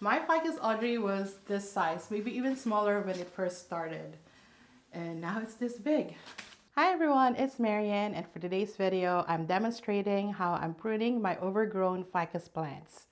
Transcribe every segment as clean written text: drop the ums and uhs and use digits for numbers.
My Ficus Audrey was this size, maybe even smaller when it first started. And now it's this big. Hi everyone, it's Marianne, and for today's video, I'm demonstrating how I'm pruning my overgrown ficus plants.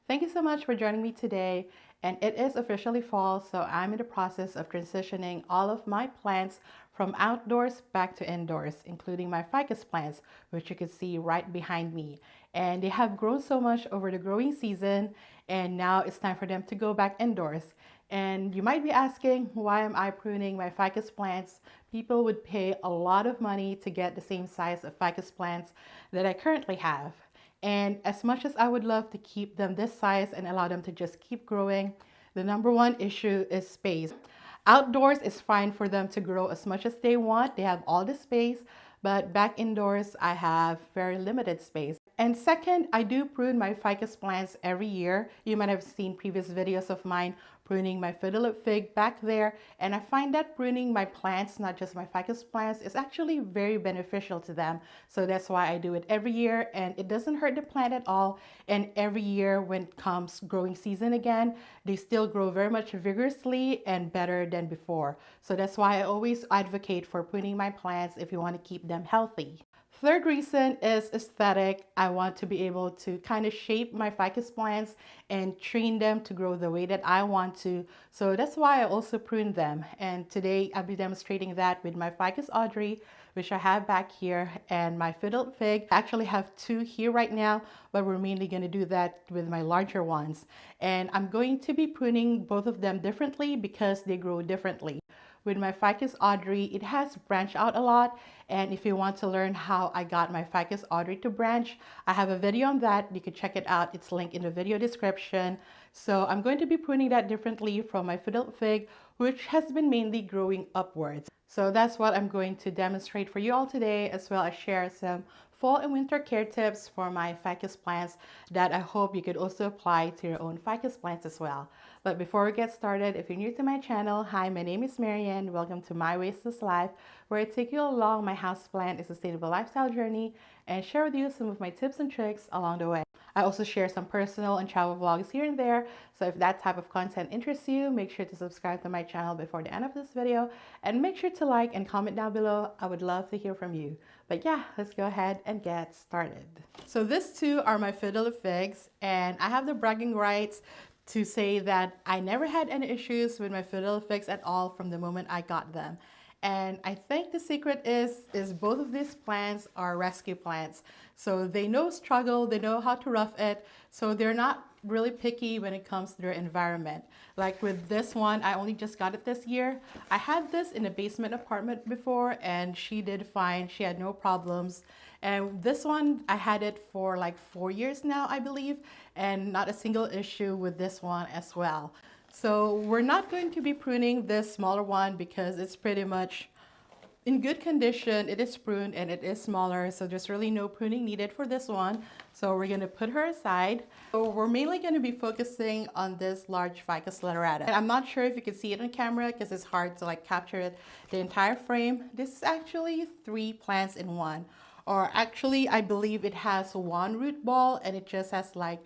Thank you so much for joining me today, and it is officially fall, so I'm in the process of transitioning all of my plants from outdoors back to indoors, including my ficus plants, which you can see right behind me. And they have grown so much over the growing season, and now it's time for them to go back indoors. And you might be asking, why am I pruning my ficus plants? People would pay a lot of money to get the same size of ficus plants that I currently have. And as much as I would love to keep them this size and allow them to just keep growing, the number one issue is space. Outdoors is fine for them to grow as much as they want. They have all the space, but back indoors, I have very limited space. And second, I do prune my ficus plants every year. You might have seen previous videos of mine pruning my fiddle fig back there. And I find that pruning my plants, not just my ficus plants, is actually very beneficial to them. So that's why I do it every year, and it doesn't hurt the plant at all. And every year when it comes growing season again, they still grow very much vigorously and better than before. So that's why I always advocate for pruning my plants if you want to keep them healthy. Third reason is aesthetic. I want to be able to kind of shape my ficus plants and train them to grow the way that I want to. So that's why I also prune them. And today I'll be demonstrating that with my Ficus Audrey, which I have back here, and my fiddle fig. I actually have two here right now, but we're mainly going to do that with my larger ones. And I'm going to be pruning both of them differently because they grow differently. With my Ficus Audrey, it has branched out a lot, and if you want to learn how I got my Ficus Audrey to branch, I have a video on that. You can check it out. It's linked in the video description. So I'm going to be pruning that differently from my fiddle fig, which has been mainly growing upwards. So that's what I'm going to demonstrate for you all today, as well as share some fall and winter care tips for my ficus plants that I hope you could also apply to your own ficus plants as well. But before we get started, if you're new to my channel, hi, my name is Marianne. Welcome to My Wasteless Life, where I take you along my houseplant and sustainable lifestyle journey and share with you some of my tips and tricks along the way. I also share some personal and travel vlogs here and there, so if that type of content interests you, make sure to subscribe to my channel before the end of this video, and make sure to like and comment down below. I would love to hear from you. But yeah, let's go ahead and get started. So these two are my fiddle figs, and I have the bragging rights to say that I never had any issues with my fiddle figs at all from the moment I got them. And I think the secret is both of these plants are rescue plants. So they know struggle, they know how to rough it, so they're not really picky when it comes to their environment. Like with this one, I only just got it this year. I had this in a basement apartment before, and she did fine. She had no problems. And this one, I had it for like 4 years now, I believe, and not a single issue with this one as well. So we're not going to be pruning this smaller one because it's pretty much in good condition. It is pruned and it is smaller, so there's really no pruning needed for this one. So we're going to put her aside. So we're mainly going to be focusing on this large Ficus literata. And I'm not sure if you can see it on camera because it's hard to like capture it, the entire frame. This is actually 3 plants in one. Or actually, I believe it has 1 root ball and it just has like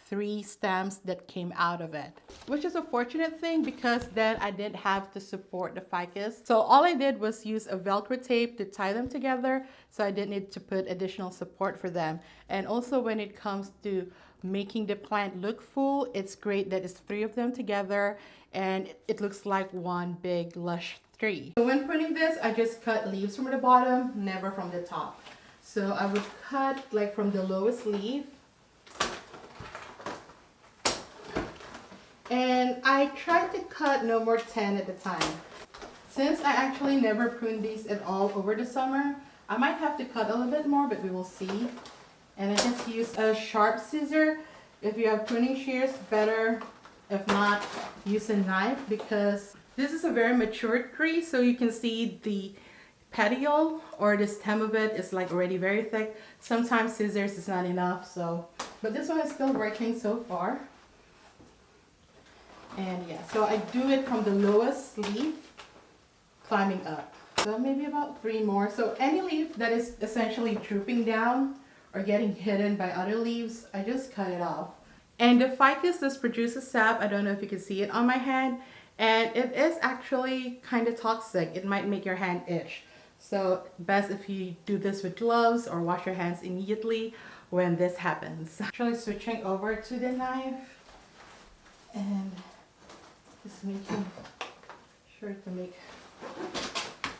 3 stems that came out of it, which is a fortunate thing because then I didn't have to support the ficus. So all I did was use a Velcro tape to tie them together, so I didn't need to put additional support for them. And also when it comes to making the plant look full, it's great that it's 3 of them together and it looks like one big lush tree. So when pruning this, I just cut leaves from the bottom, never from the top. So I would cut like from the lowest leaf. And I tried to cut no more 10 at a time. Since I actually never pruned these at all over the summer, I might have to cut a little bit more, but we will see. And I just use a sharp scissor. If you have pruning shears, better. If not, use a knife because this is a very mature tree, so you can see the petiole or the stem of it is like already very thick. Sometimes scissors is not enough, so but this one is still working so far. And yeah, so I do it from the lowest leaf climbing up. So maybe about 3 more. So any leaf that is essentially drooping down or getting hidden by other leaves, I just cut it off. And the ficus does produce a sap. I don't know if you can see it on my hand. And it is actually kind of toxic. It might make your hand itch. So best if you do this with gloves or wash your hands immediately when this happens. Actually switching over to the knife and just making sure to make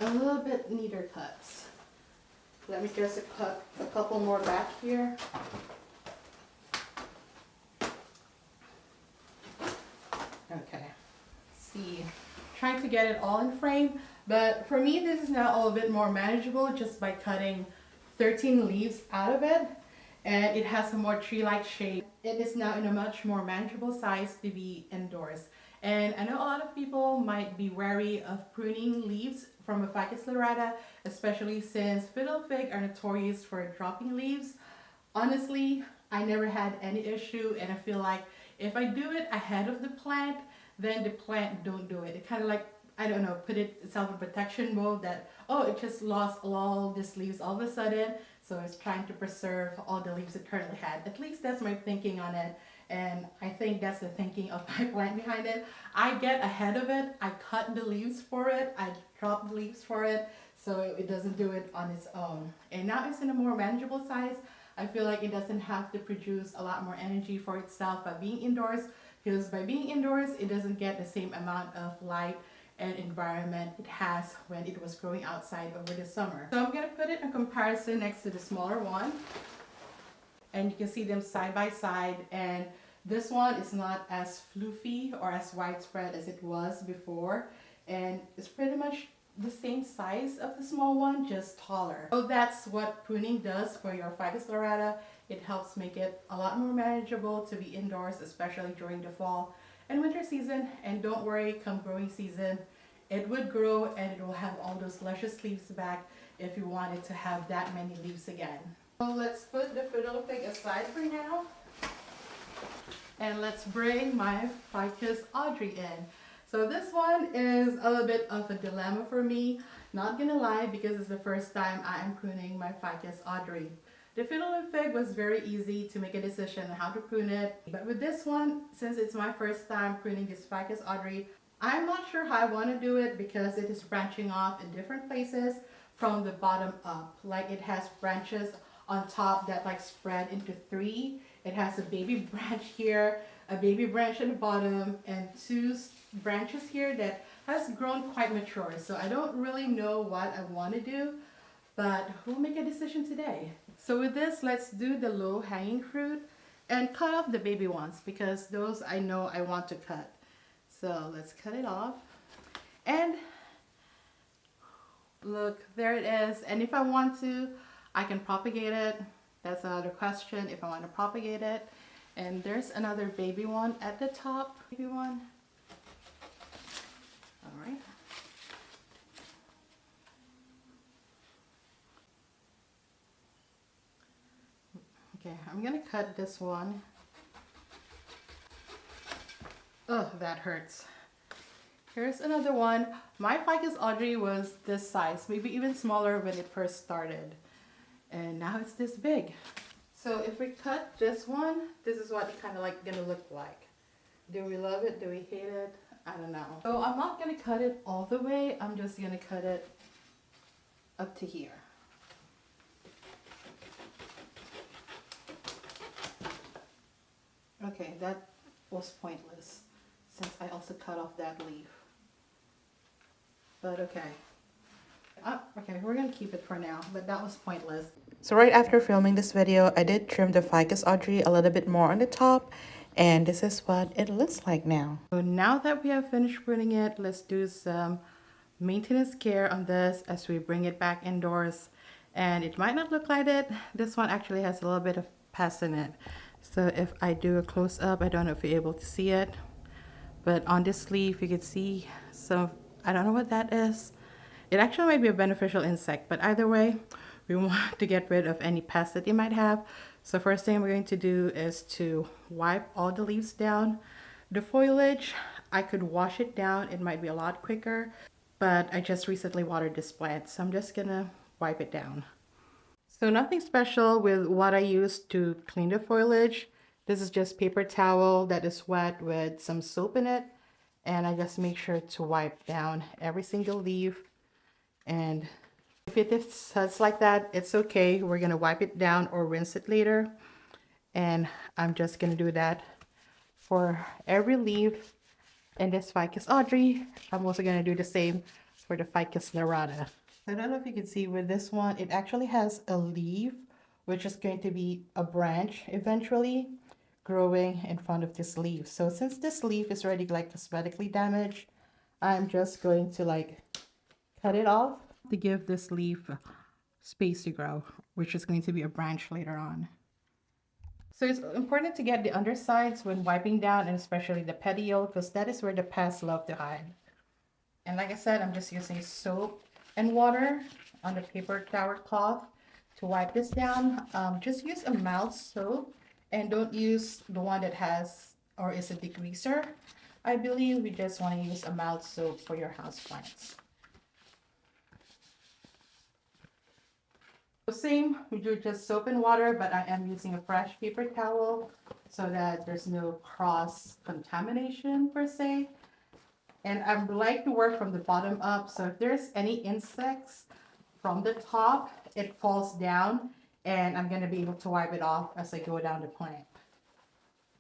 a little bit neater cuts. Let me just cut a couple more back here. Okay, see, trying to get it all in frame, but for me this is now a little bit more manageable just by cutting 13 leaves out of it, and it has a more tree-like shape. It is now in a much more manageable size to be indoors. And I know a lot of people might be wary of pruning leaves from a Ficus lyrata, especially since fiddle fig are notorious for dropping leaves. Honestly, I never had any issue, and I feel like if I do it ahead of the plant, then the plant don't do it. It kind of like, I don't know, put itself in protection mode that, oh, it just lost all these leaves all of a sudden, so it's trying to preserve all the leaves it currently had. At least that's my thinking on it, and I think that's the thinking of my plant behind it. I get ahead of it, I cut the leaves for it, I drop the leaves for it, so it doesn't do it on its own. And now it's in a more manageable size. I feel like it doesn't have to produce a lot more energy for itself by being indoors, because by being indoors, it doesn't get the same amount of light and environment it has when it was growing outside over the summer. So I'm going to put it in comparison next to the smaller one, and you can see them side by side, and this one is not as floofy or as widespread as it was before, and it's pretty much the same size of the small one, just taller. So that's what pruning does for your Ficus lyrata. It helps make it a lot more manageable to be indoors, especially during the fall and winter season. And don't worry, come growing season, it would grow and it will have all those luscious leaves back if you wanted to have that many leaves again. So let's put the fiddle fig aside for now, and let's bring my Ficus Audrey in. So this one is a little bit of a dilemma for me, not gonna lie, because it's the first time I am pruning my Ficus Audrey. The fiddle fig was very easy to make a decision on how to prune it, but with this one, since it's my first time pruning this Ficus Audrey, I'm not sure how I want to do it because it is branching off in different places from the bottom up. Like it has branches on top that like spread into three. It has a baby branch here, a baby branch at the bottom, and two branches here that has grown quite mature. So I don't really know what I want to do, but we'll make a decision today. So with this, let's do the low hanging fruit and cut off the baby ones because those I know I want to cut. So let's cut it off. And look, there it is. And if I want to, I can propagate it. That's another question, if I want to propagate it. And there's another baby one at the top. Baby one. All right. Okay, I'm gonna cut this one. Oh, that hurts. Here's another one. My Ficus Audrey was this size, maybe even smaller when it first started. And now it's this big. So if we cut this one, this is what it kind of like gonna look like. Do we love it? Do we hate it? I don't know. So I'm not gonna cut it all the way. I'm just gonna cut it up to here. Okay, that was pointless since I also cut off that leaf. But okay. Okay, we're gonna keep it for now, but that was pointless. So right after filming this video, I did trim the Ficus Audrey a little bit more on the top, and this is what it looks like now. So now that we have finished pruning it, let's do some maintenance care on this as we bring it back indoors. And it might not look like it. This one actually has a little bit of pest in it. So if I do a close up, I don't know if you're able to see it, but on this leaf you can see some, I don't know what that is. It actually might be a beneficial insect, but either way, we want to get rid of any pests that you might have. So first thing we're going to do is to wipe all the leaves down. The foliage, I could wash it down. It might be a lot quicker, but I just recently watered this plant, so I'm just gonna wipe it down. So nothing special with what I use to clean the foliage. This is just paper towel that is wet with some soap in it. And I just make sure to wipe down every single leaf. And if it is suds like that, it's okay. We're gonna wipe it down or rinse it later. And I'm just gonna do that for every leaf in this Ficus Audrey. I'm also gonna do the same for the Ficus nerata. I don't know if you can see with this one, it actually has a leaf, which is going to be a branch eventually growing in front of this leaf. So since this leaf is already like cosmetically damaged, I'm just going to like cut it off to give this leaf space to grow, which is going to be a branch later on. So it's important to get the undersides when wiping down, and especially the petiole, because that is where the pests love to hide. And like I said, I'm just using soap and water on the paper towel cloth to wipe this down. Just use a mild soap and don't use the one that has, or is a degreaser. I believe we just want to use a mild soap for your houseplants. So same, we do just soap and water, but I am using a fresh paper towel so that there's no cross contamination per se. And I like to work from the bottom up. So if there's any insects from the top, it falls down and I'm gonna be able to wipe it off as I go down the plant.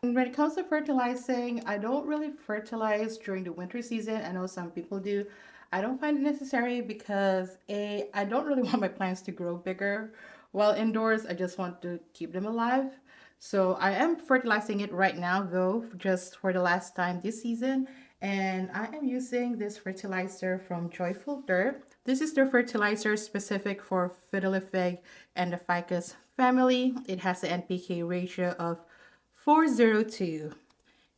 And when it comes to fertilizing, I don't really fertilize during the winter season. I know some people do. I don't find it necessary because I don't really want my plants to grow bigger while indoors. I just want to keep them alive. So I am fertilizing it right now though, just for the last time this season. And I am using this fertilizer from Joyful Dirt. This is the fertilizer specific for Fiddle Fig and the Ficus family. It has an NPK ratio of 4:02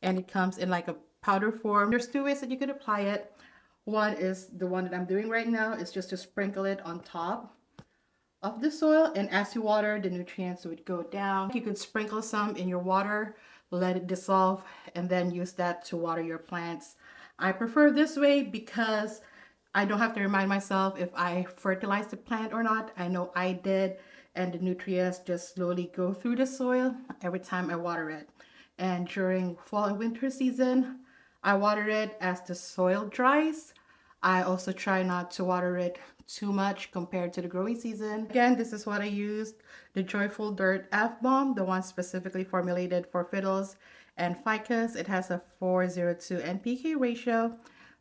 and it comes in like a powder form. There's two ways that you could apply it. One is the one that I'm doing right now, is just to sprinkle it on top of the soil, and as you water, the nutrients would go down. You could sprinkle some in your water, let it dissolve, and then use that to water your plants. I prefer this way because I don't have to remind myself if I fertilize the plant or not. I know I did, and the nutrients just slowly go through the soil every time I water it. And during fall and winter season, I water it as the soil dries. I also try not to water it too much compared to the growing season. Again, this is what I used, the Joyful Dirt F-Bomb, the one specifically formulated for fiddles and ficus. It has a 4:02 NPK ratio.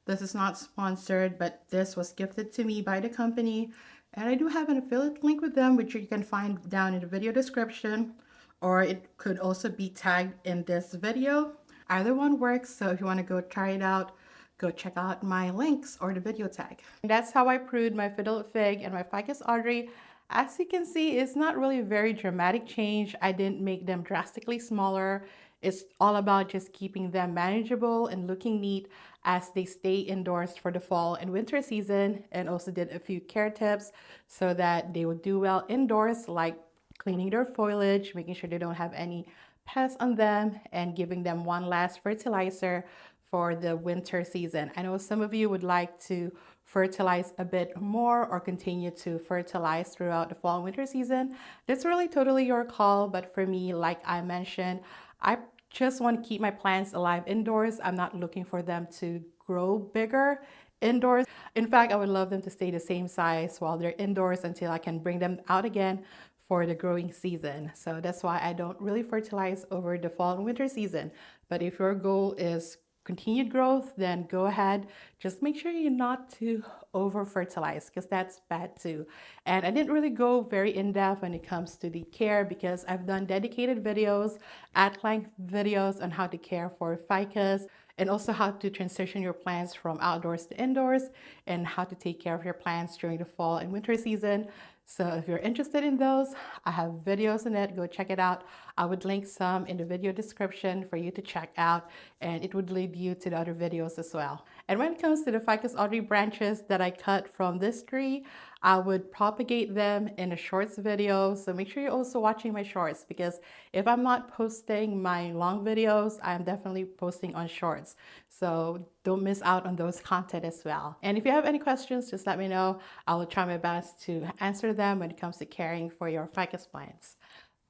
This is not sponsored, but this was gifted to me by the company. And I do have an affiliate link with them, which you can find down in the video description, or it could also be tagged in this video. Either one works, so if you want to go try it out, go check out my links or the video tag. And that's how I pruned my Fiddle Fig and my Ficus Audrey. As you can see, it's not really a very dramatic change. I didn't make them drastically smaller. It's all about just keeping them manageable and looking neat as they stay indoors for the fall and winter season, and also did a few care tips so that they would do well indoors, like cleaning their foliage, making sure they don't have any pests on them, and giving them one last fertilizer for the winter season. I know some of you would like to fertilize a bit more or continue to fertilize throughout the fall and winter season. That's really totally your call, but for me, like I mentioned, I just want to keep my plants alive indoors. I'm not looking for them to grow bigger indoors. In fact, I would love them to stay the same size while they're indoors until I can bring them out again for the growing season. So that's why I don't really fertilize over the fall and winter season. But if your goal is continued growth, then go ahead. Just make sure you're not too over fertilize, because that's bad too. And I didn't really go very in-depth when it comes to the care, because I've done dedicated videos, at-length videos on how to care for ficus, and also how to transition your plants from outdoors to indoors, and how to take care of your plants during the fall and winter season. So if you're interested in those, I have videos on it. Go check it out. I would link some in the video description for you to check out, and it would lead you to the other videos as well. And when it comes to the Ficus Audrey branches that I cut from this tree, I would propagate them in a shorts video. So make sure you're also watching my shorts, because if I'm not posting my long videos, I'm definitely posting on shorts. So don't miss out on those content as well. And if you have any questions, just let me know. I will try my best to answer them when it comes to caring for your ficus plants.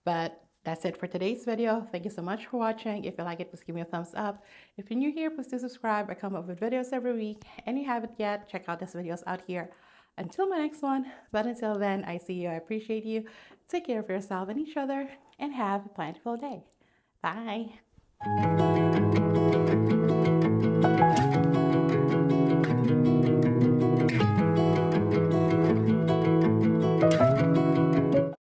But that's it for today's video. Thank you so much for watching. If you like it, please give me a thumbs up. If you're new here, please do subscribe. I come up with videos every week. And you haven't yet, check out these videos out here. Until my next one. But until then, I see you. I appreciate you. Take care of yourself and each other. And have a plentiful day. Bye.